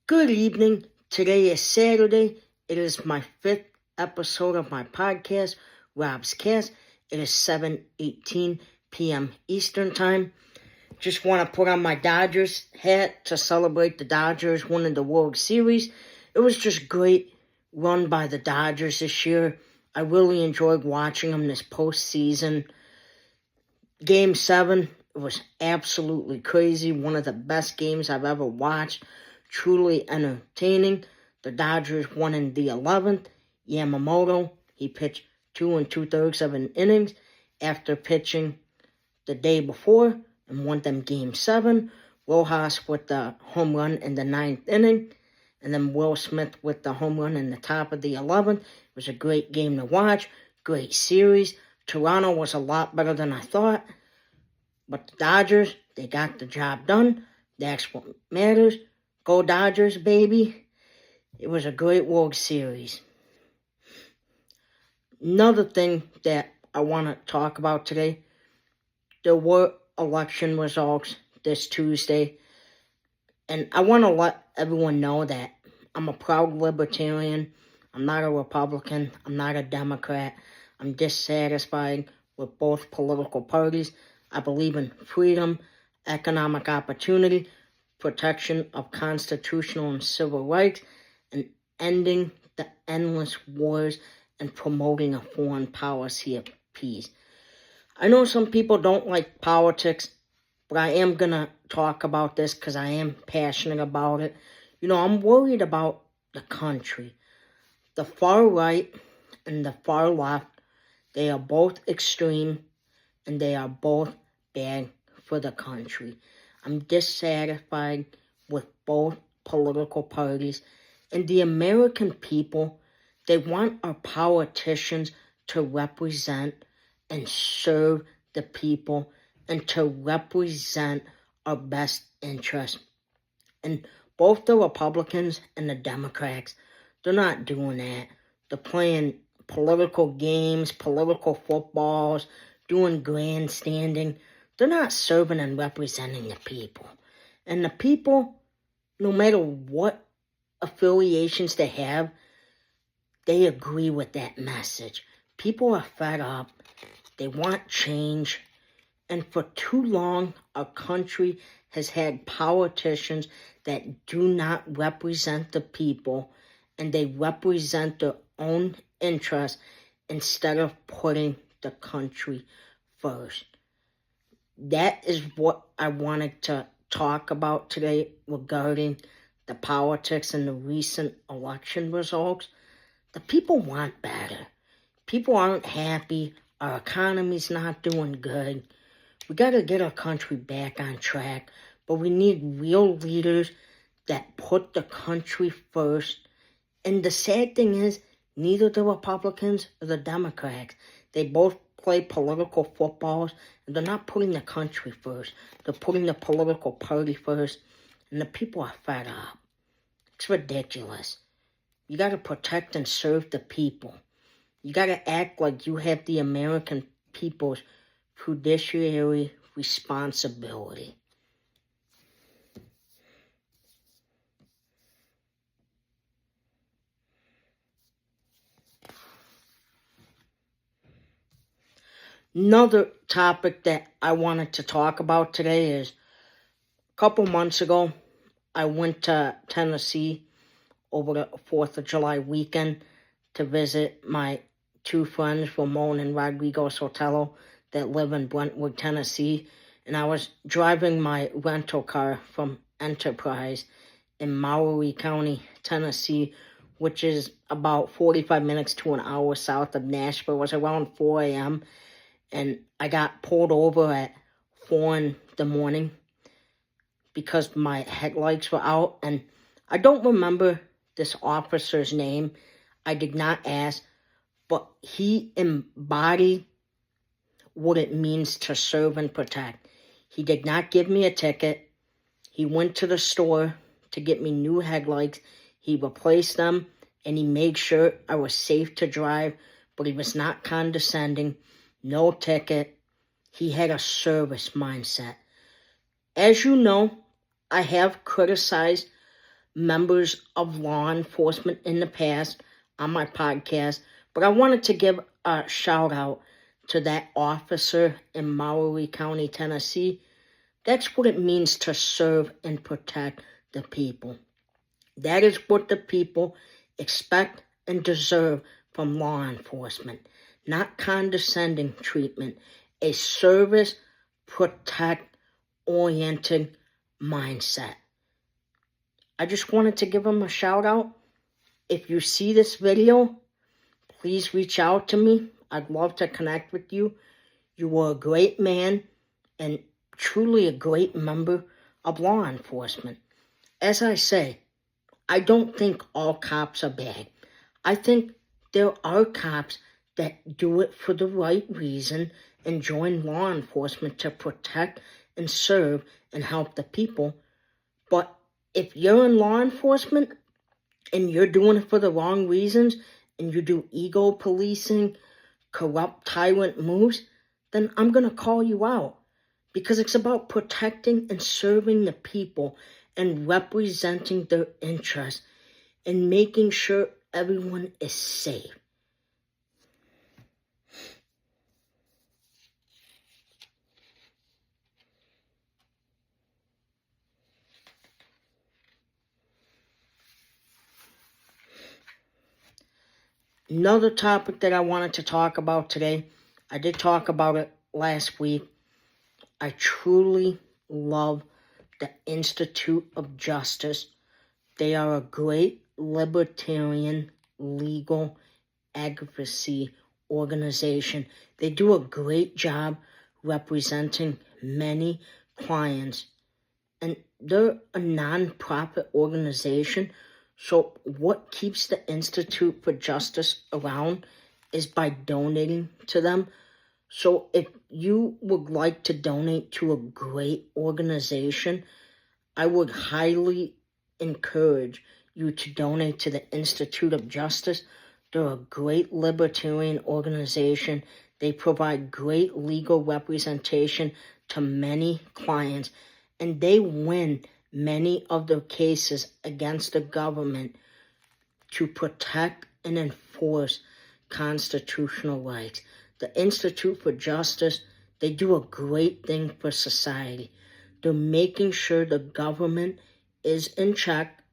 Good evening. Today is Saturday. It is my 5th episode of my podcast, Rob's Cast. It is 7:18 p.m. Eastern Time. Just want to put on my Dodgers hat to celebrate the Dodgers winning the World Series. It was just great run by the Dodgers this year. I really enjoyed watching them this postseason. Game 7, it was absolutely crazy. One of the best games I've ever watched. Truly entertaining. The Dodgers won in the 11th. Yamamoto, he pitched 2 2/3 of an innings after pitching the day before and won them Game 7. Rojas with the home run in the 9th inning. And then Will Smith with the home run in the top of the 11th. It was a great game to watch. Great series. Toronto was a lot better than I thought. But the Dodgers, they got the job done. That's what matters. Go Dodgers, baby. It was a great World Series. Another thing that I want to talk about today, there were election results this Tuesday. And I want to let everyone know that I'm a proud libertarian. I'm not a Republican. I'm not a Democrat. I'm dissatisfied with both political parties. I believe in freedom, economic opportunity, protection of constitutional and civil rights, and ending the endless wars and promoting a foreign policy of peace. I know some people don't like politics, but I am going to talk about this because I am passionate about it. I'm worried about the country. The far right and the far left, they are both extreme and they are both bad for the country. I'm dissatisfied with both political parties. And the American people, they want our politicians to represent and serve the people and to represent our best interests. And both the Republicans and the Democrats, they're not doing that. They're playing political games, political footballs, doing grandstanding. They're not serving and representing the people. And the people, no matter what affiliations they have, they agree with that message. People are fed up. They want change. And for too long, our country has had politicians that do not represent the people, and they represent their own interests instead of putting the country first. That is what I wanted to talk about today regarding the politics and the recent election results. The people want better. People aren't happy. Our economy's not doing good. We got to get our country back on track, but we need real leaders that put the country first. And the sad thing is, neither the Republicans or the Democrats, they both play political footballs, and they're not putting the country first. They're putting the political party first, and the people are fed up. It's ridiculous. You got to protect and serve the people. You got to act like you have the American people's fiduciary responsibility. Another topic that I wanted to talk about today is a couple months ago, I went to Tennessee over the 4th of July weekend to visit my two friends, Ramon and Rodrigo Sotelo, that live in Brentwood, Tennessee. And I was driving my rental car from Enterprise in Maury County, Tennessee, which is about 45 minutes to an hour south of Nashville. It was around 4 a.m., and I got pulled over at 4 in the morning because my headlights were out. And I don't remember this officer's name. I did not ask, but he embodied what it means to serve and protect. He did not give me a ticket. He went to the store to get me new headlights. He replaced them, and he made sure I was safe to drive, but he was not condescending. No ticket. He had a service mindset. As you know, I have criticized members of law enforcement in the past on my podcast, but I wanted to give a shout out to that officer in Mallory County, Tennessee. That's what it means to serve and protect the people. That is what the people expect and deserve from law enforcement. Not condescending treatment, a service, protect-oriented mindset. I just wanted to give them a shout out. If you see this video, please reach out to me. I'd love to connect with you. You were a great man and truly a great member of law enforcement. As I say, I don't think all cops are bad. I think there are cops that do it for the right reason and join law enforcement to protect and serve and help the people. But if you're in law enforcement and you're doing it for the wrong reasons and you do ego policing, corrupt tyrant moves, then I'm going to call you out. Because it's about protecting and serving the people and representing their interests and making sure everyone is safe. Another topic that I wanted to talk about today, I did talk about it last week. I truly love the Institute of Justice. They are a great libertarian legal advocacy organization. They do a great job representing many clients. And they're a non-profit organization. So what keeps the Institute for Justice around is by donating to them. So if you would like to donate to a great organization, I would highly encourage you to donate to the Institute of Justice. They're a great libertarian organization. They provide great legal representation to many clients, and they win many of their cases against the government to protect and enforce constitutional rights. The Institute for Justice, they do a great thing for society. They're making sure the government is in check,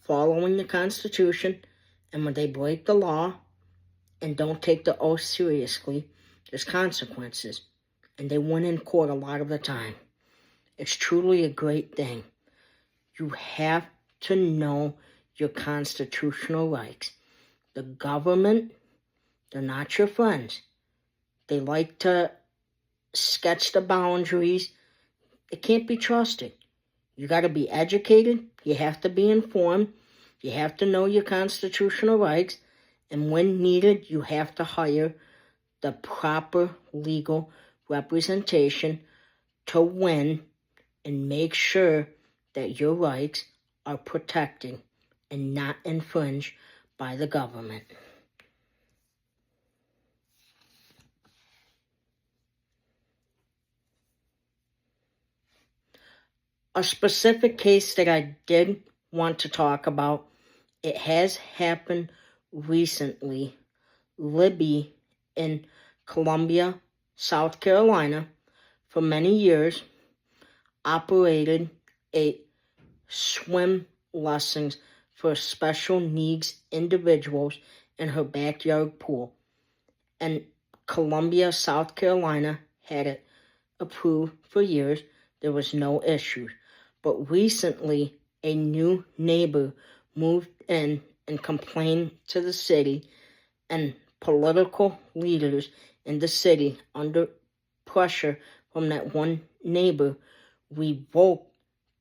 following the Constitution, and when they break the law and don't take the oath seriously, there's consequences. And they win in court a lot of the time. It's truly a great thing. You have to know your constitutional rights. The government, they're not your friends. They like to sketch the boundaries. It can't be trusted. You got to be educated. You have to be informed. You have to know your constitutional rights. And when needed, you have to hire the proper legal representation to win and make sure that your rights are protected and not infringed by the government. A specific case that I did want to talk about, it has happened recently. Libby in Columbia, South Carolina, for many years, operated a swim lessons for special needs individuals in her backyard pool. And Columbia, South Carolina had it approved for years. There was no issue. But recently, a new neighbor moved in and complained to the city, and political leaders in the city, under pressure from that one neighbor, revoked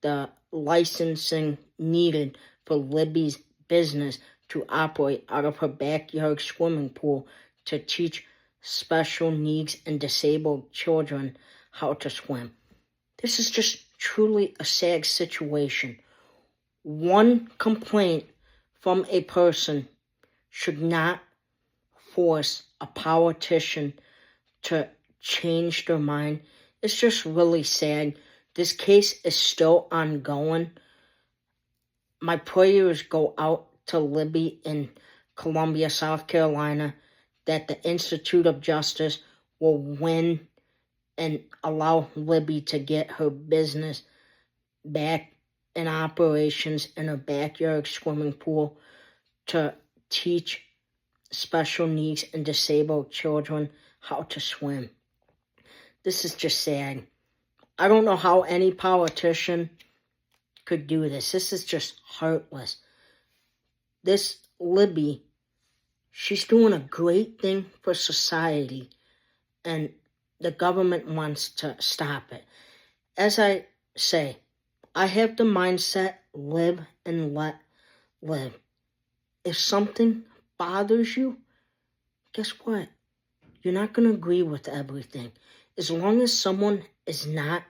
the licensing needed for Libby's business to operate out of her backyard swimming pool to teach special needs and disabled children how to swim. This is just truly a sad situation. One complaint from a person should not force a politician to change their mind. It's just really sad. This case is still ongoing. my prayers go out to Libby in Columbia, South Carolina, that the Institute of Justice will win and allow Libby to get her business back in operations in her backyard swimming pool to teach special needs and disabled children how to swim. This is just sad. I don't know how any politician could do this. This is just heartless. This Libby, she's doing a great thing for society, and the government wants to stop it. As I say, I have the mindset, live and let live. If something bothers you, guess what? You're not going to agree with everything. As long as someone is not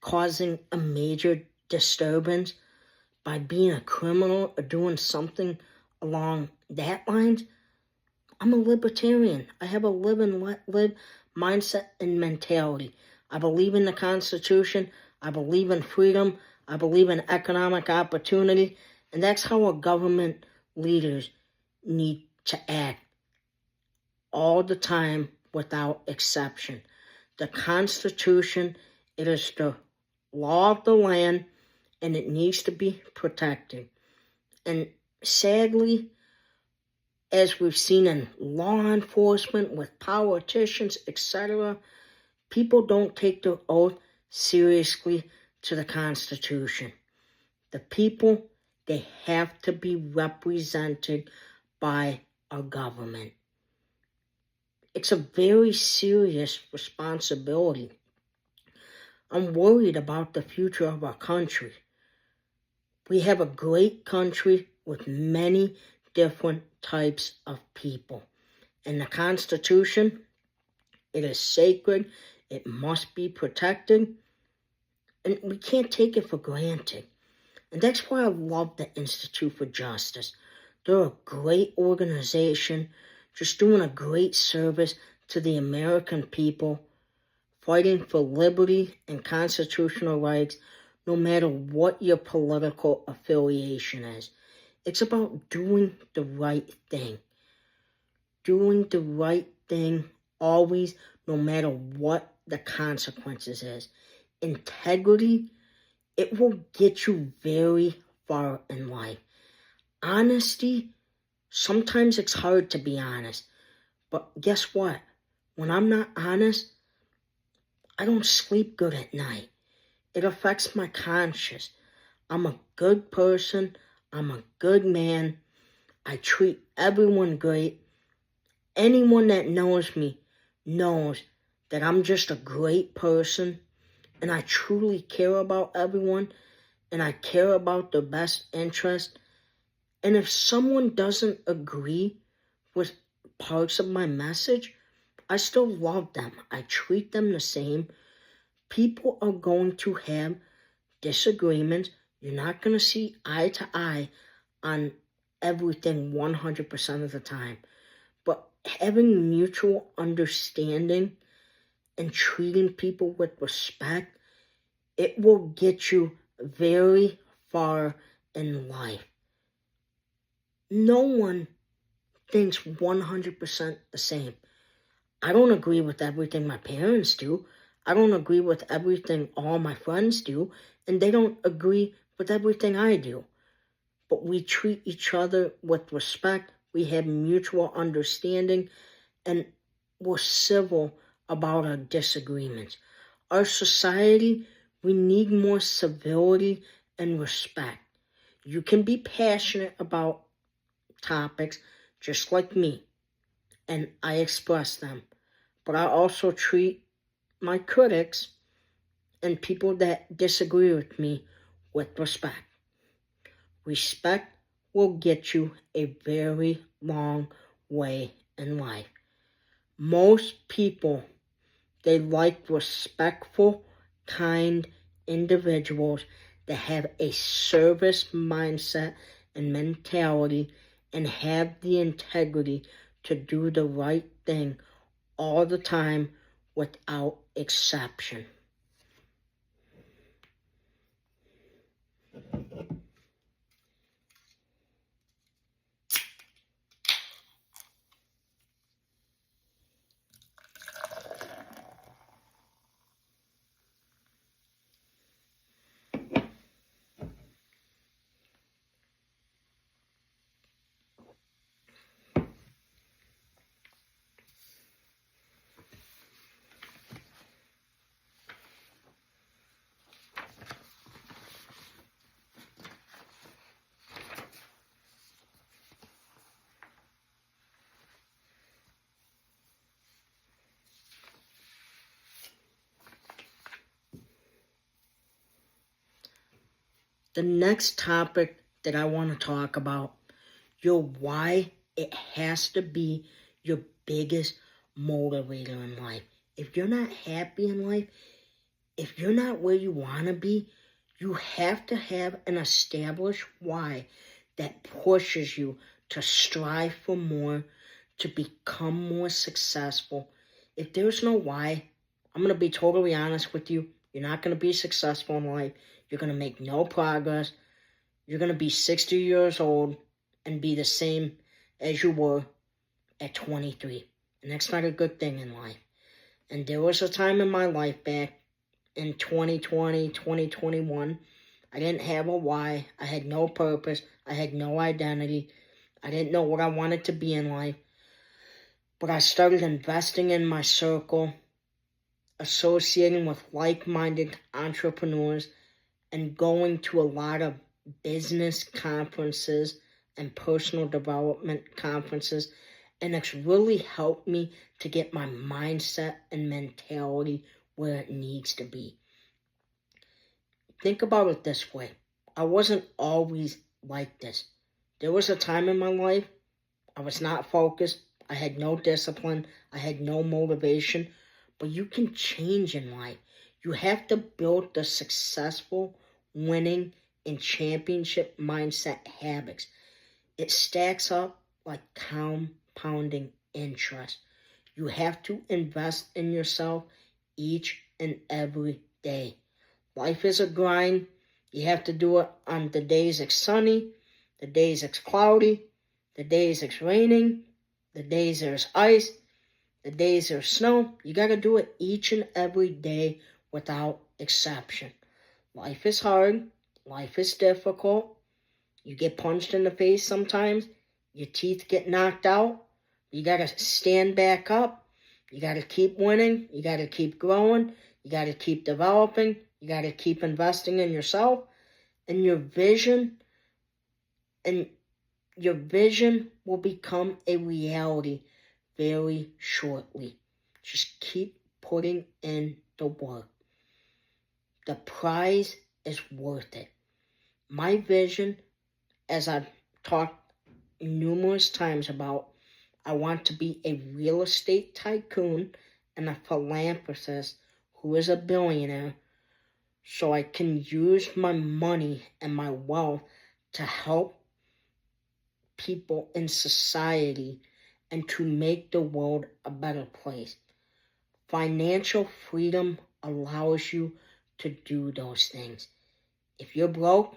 causing a major disturbance by being a criminal or doing something along that lines, I'm a libertarian. I have a live and let live mindset and mentality. I believe in the Constitution. I believe in freedom. I believe in economic opportunity. And that's how our government leaders need to act all the time without exception. The Constitution, it is the law of the land, and it needs to be protected. And sadly, as we've seen in law enforcement, with politicians, etc., people don't take their oath seriously to the Constitution. The people, they have to be represented by our government. It's a very serious responsibility. I'm worried about the future of our country. We have a great country with many different types of people. And the Constitution, it is sacred. It must be protected. And we can't take it for granted. And that's why I love the Institute for Justice. They're a great organization, just doing a great service to the American people, fighting for liberty and constitutional rights, no matter what your political affiliation is. It's about doing the right thing. Doing the right thing always, no matter what the consequences is. Integrity, it will get you very far in life. Honesty, sometimes it's hard to be honest. But guess what? When I'm not honest, I don't sleep good at night. It affects my conscience. I'm a good person. I'm a good man. I treat everyone great. Anyone that knows me knows that I'm just a great person, and I truly care about everyone, and I care about their best interest. And if someone doesn't agree with parts of my message, I still love them. I treat them the same. People are going to have disagreements. You're not going to see eye to eye on everything 100% of the time. But having mutual understanding and treating people with respect, it will get you very far in life. No one thinks 100% the same. I don't agree with everything my parents do. I don't agree with everything all my friends do. And they don't agree with everything I do. But we treat each other with respect. We have mutual understanding. And we're civil about our disagreements. Our society, we need more civility and respect. You can be passionate about topics just like me, and I express them. But I also treat my critics and people that disagree with me with respect. Respect will get you a very long way in life. Most people, they like respectful, kind individuals that have a service mindset and mentality and have the integrity to do the right thing all the time without exception. The next topic that I want to talk about, your why, it has to be your biggest motivator in life. If you're not happy in life, if you're not where you want to be, you have to have an established why that pushes you to strive for more, to become more successful. If there's no why, I'm going to be totally honest with you. You're not going to be successful in life. You're going to make no progress. You're going to be 60 years old and be the same as you were at 23. And that's not a good thing in life. And there was a time in my life back in 2020, 2021, I didn't have a why. I had no purpose. I had no identity. I didn't know what I wanted to be in life. But I started investing in my circle, associating with like-minded entrepreneurs, and going to a lot of business conferences and personal development conferences. And it's really helped me to get my mindset and mentality where it needs to be. Think about it this way. I wasn't always like this. There was a time in my life I was not focused. I had no discipline. I had no motivation. But you can change in life. You have to build the successful, winning, and championship mindset habits. It stacks up like compounding interest. You have to invest in yourself each and every day. Life is a grind. You have to do it on the days it's sunny, the days it's cloudy, the days it's raining, the days there's ice, the days there's snow. You got to do it each and every day without exception. Life is hard. Life is difficult. You get punched in the face sometimes. Your teeth get knocked out. You got to stand back up. You got to keep winning. You got to keep growing. You got to keep developing. You got to keep investing in yourself and your vision. And your vision will become a reality very shortly. Just keep putting in the work. The prize is worth it. My vision, as I've talked numerous times about, I want to be a real estate tycoon and a philanthropist who is a billionaire, so I can use my money and my wealth to help people in society and to make the world a better place. Financial freedom allows you to do those things. If you're broke,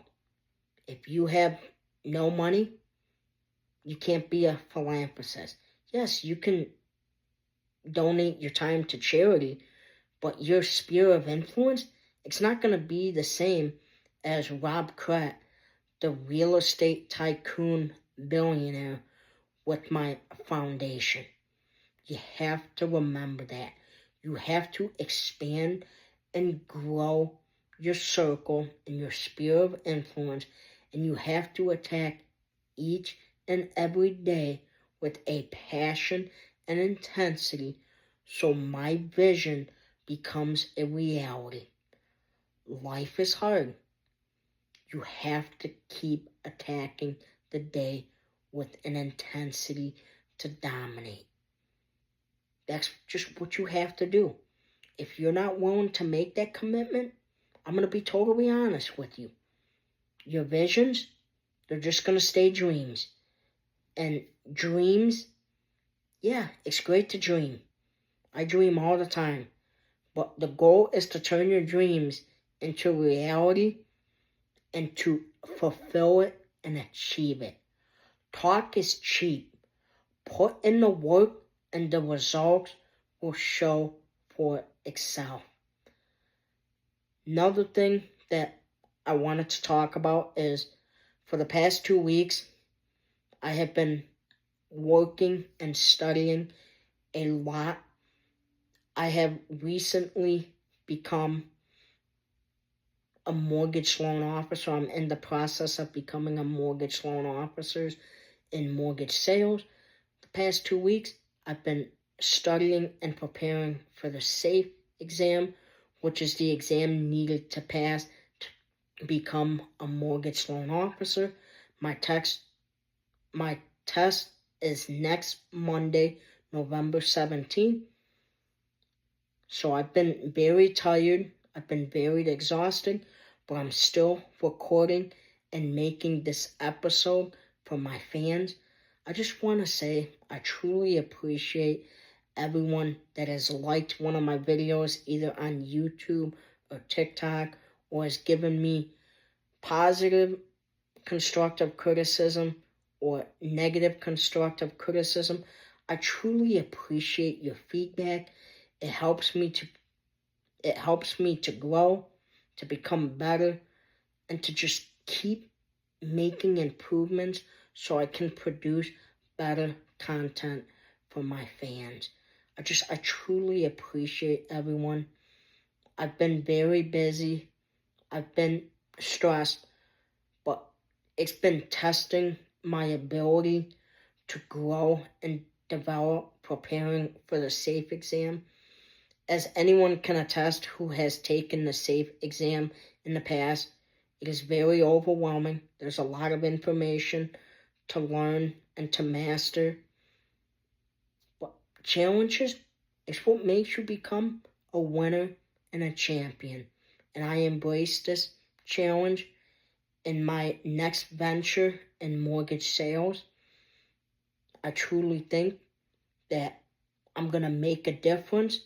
if you have no money, you can't be a philanthropist. Yes, you can donate your time to charity, but your sphere of influence, it's not going to be the same as Rob Krat, the real estate tycoon billionaire, with my foundation. You have to remember that. You have to expand and grow your circle and your sphere of influence, and you have to attack each and every day with a passion and intensity so my vision becomes a reality. Life is hard. You have to keep attacking the day with an intensity to dominate. That's just what you have to do. If you're not willing to make that commitment, I'm going to be totally honest with you. Your visions, they're just going to stay dreams. And dreams, yeah, it's great to dream. I dream all the time. But the goal is to turn your dreams into reality and to fulfill it and achieve it. Talk is cheap. Put in the work and the results will show for itself. Another thing that I wanted to talk about is for the past 2 weeks, I have been working and studying a lot. I have recently become a mortgage loan officer. I'm in the process of becoming a mortgage loan officer in mortgage sales. The past 2 weeks, I've been studying and preparing for the SAFE exam, which is the exam needed to pass become a mortgage loan officer. My test is next Monday, November 17th. So I've been very tired. I've been very exhausted, but I'm still recording and making this episode for my fans. I just want to say I truly appreciate everyone that has liked one of my videos either on YouTube or TikTok, or has given me positive constructive criticism or negative constructive criticism. I truly appreciate your feedback. It helps me to grow, to become better, and to just keep making improvements so I can produce better content for my fans. I truly appreciate everyone. I've been very busy. I've been stressed, but it's been testing my ability to grow and develop, preparing for the SAFE exam. As anyone can attest who has taken the SAFE exam in the past, it is very overwhelming. There's a lot of information to learn and to master. But challenges is what makes you become a winner and a champion. And I embrace this challenge in my next venture in mortgage sales. I truly think that I'm going to make a difference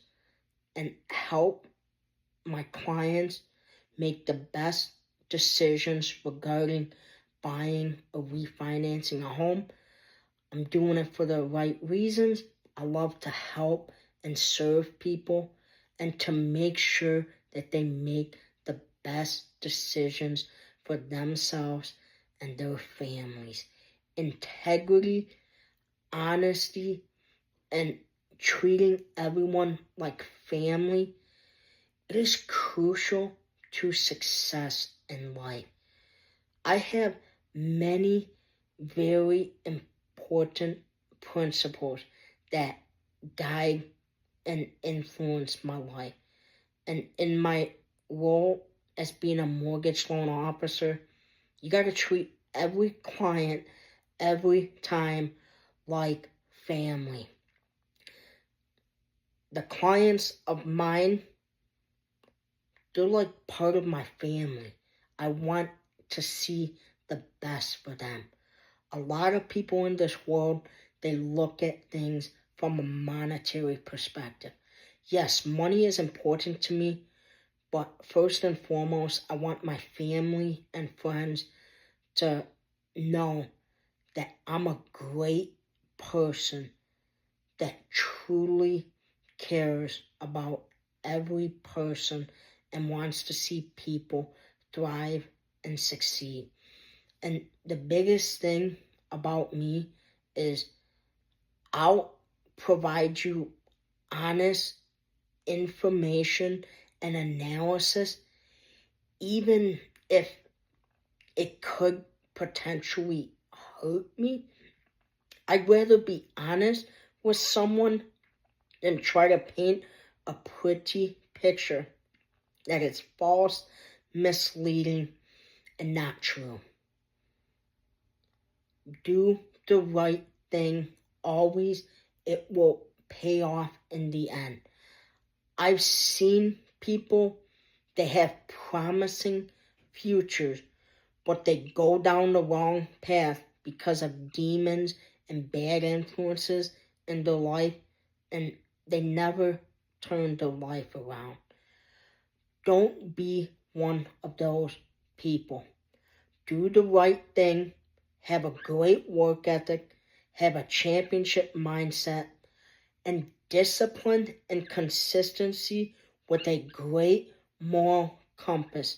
and help my clients make the best decisions regarding buying or refinancing a home. I'm doing it for the right reasons. I love to help and serve people and to make sure that they make the best decisions for themselves and their families. Integrity, honesty, and treating everyone like family, it is crucial to success in life. I have many very important principles that guide and influence my life. And in my role as being a mortgage loan officer, you got to treat every client every time like family. The clients of mine, they're like part of my family. I want to see the best for them. A lot of people in this world, they look at things from a monetary perspective. Yes, money is important to me, but first and foremost, I want my family and friends to know that I'm a great person that truly cares about every person and wants to see people thrive and succeed. And the biggest thing about me is I'll provide you honest information and analysis, even if it could potentially hurt me. I'd rather be honest with someone than try to paint a pretty picture that is false, misleading, and not true. Do the right thing always. It will pay off in the end. I've seen people, they have promising futures, but they go down the wrong path because of demons and bad influences in their life, and they never turn their life around. Don't be one of those people. Do the right thing, have a great work ethic, have a championship mindset, and discipline and consistency with a great moral compass.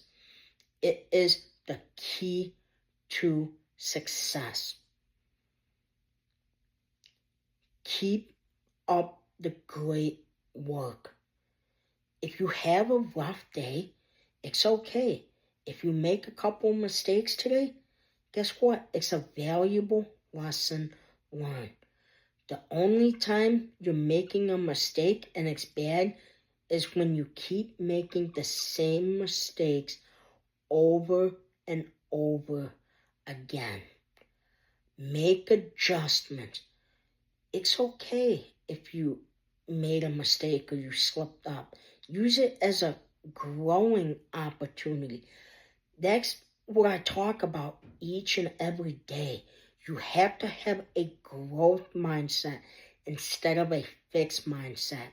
It is the key to success. Keep up the great work. If you have a rough day, it's okay. If you make a couple mistakes today, guess what? It's a valuable lesson learned. The only time you're making a mistake and it's bad is when you keep making the same mistakes over and over again. Make adjustments. It's okay if you made a mistake or you slipped up. Use it as a growing opportunity. That's what I talk about each and every day. You have to have a growth mindset instead of a fixed mindset.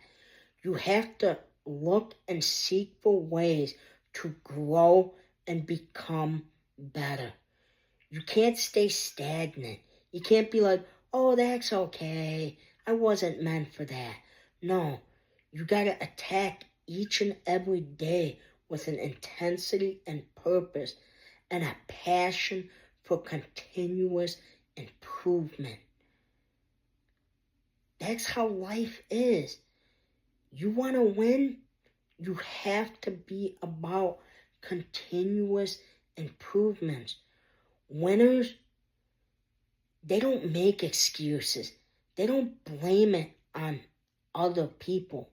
You have to look and seek for ways to grow and become better. You can't stay stagnant. You can't be like, oh, that's okay. I wasn't meant for that. No, you got to attack each and every day with an intensity and purpose and a passion for continuous improvement. That's how life is. You want to win? You have to be about continuous improvements. Winners, they don't make excuses. They don't blame it on other people.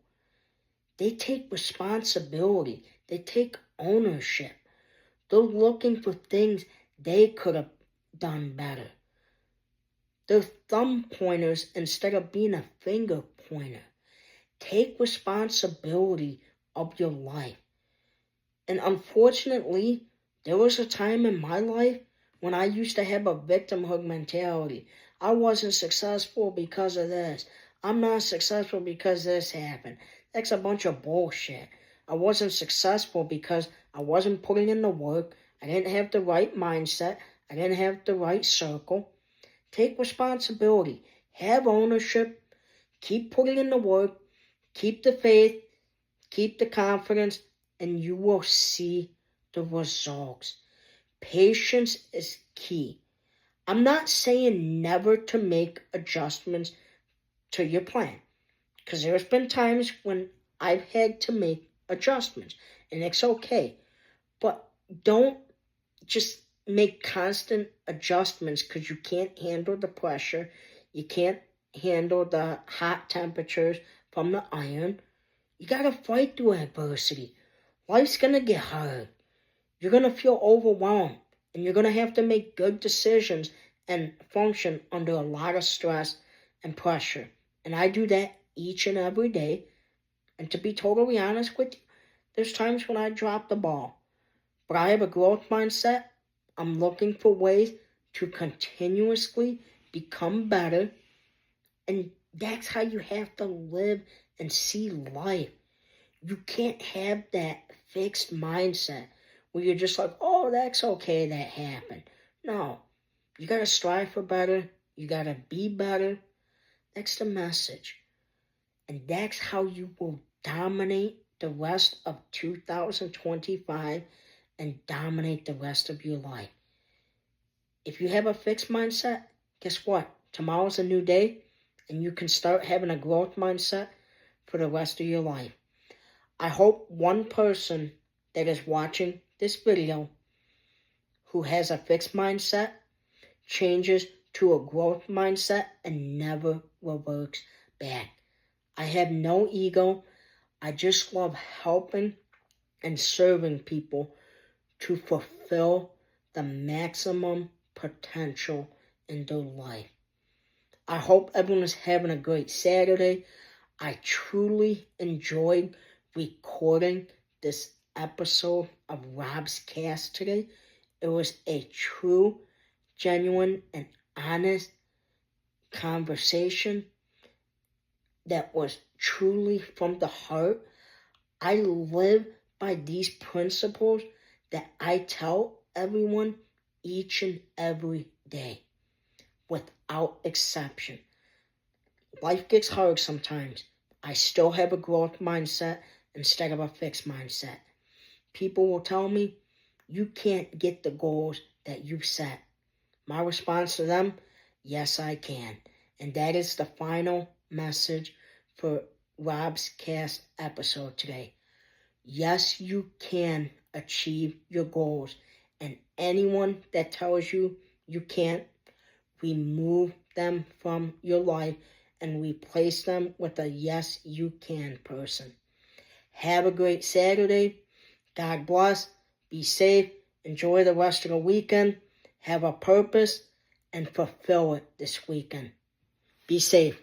They take responsibility. They take ownership. They're looking for things they could have done better. They're thumb pointers instead of being a finger pointer. Take responsibility of your life. And unfortunately, there was a time in my life when I used to have a victimhood mentality. I wasn't successful because of this. I'm not successful because this happened. That's a bunch of bullshit. I wasn't successful because I wasn't putting in the work. I didn't have the right mindset. I didn't have the right circle. Take responsibility. Have ownership. Keep putting in the work. Keep the faith. Keep the confidence. And you will see the results. Patience is key. I'm not saying never to make adjustments to your plan, because there's been times when I've had to make adjustments, and it's okay. But don't just make constant adjustments because you can't handle the pressure, you can't handle the hot temperatures from the iron. You gotta fight through adversity. Life's gonna get hard. You're gonna feel overwhelmed, and you're gonna have to make good decisions and function under a lot of stress and pressure. And I do that each and every day. And to be totally honest with you, there's times when I drop the ball. But I have a growth mindset. I'm looking for ways to continuously become better. And that's how you have to live and see life. You can't have that fixed mindset where you're just like, oh, that's okay, that happened. No, you got to strive for better. You got to be better. That's the message. And that's how you will dominate the rest of 2025 and dominate the rest of your life. If you have a fixed mindset, guess what? Tomorrow's a new day, and you can start having a growth mindset for the rest of your life. I hope one person that is watching this video who has a fixed mindset changes to a growth mindset and never reverts back. I have no ego. I just love helping and serving people to fulfill the maximum potential in their life. I hope everyone is having a great Saturday. I truly enjoyed recording this episode of Rob's Cast today. It was a true, genuine, and honest conversation that was truly from the heart. I live by these principles that I tell everyone each and every day, without exception. Life gets hard sometimes. I still have a growth mindset instead of a fixed mindset. People will tell me, you can't get the goals that you've set. My response to them, yes, I can. And that is the final message for Rob's Cast episode today. Yes, you can achieve your goals. And anyone that tells you you can't, remove them from your life and replace them with a yes, you can person. Have a great Saturday. God bless. Be safe. Enjoy the rest of the weekend. Have a purpose and fulfill it this weekend. Be safe.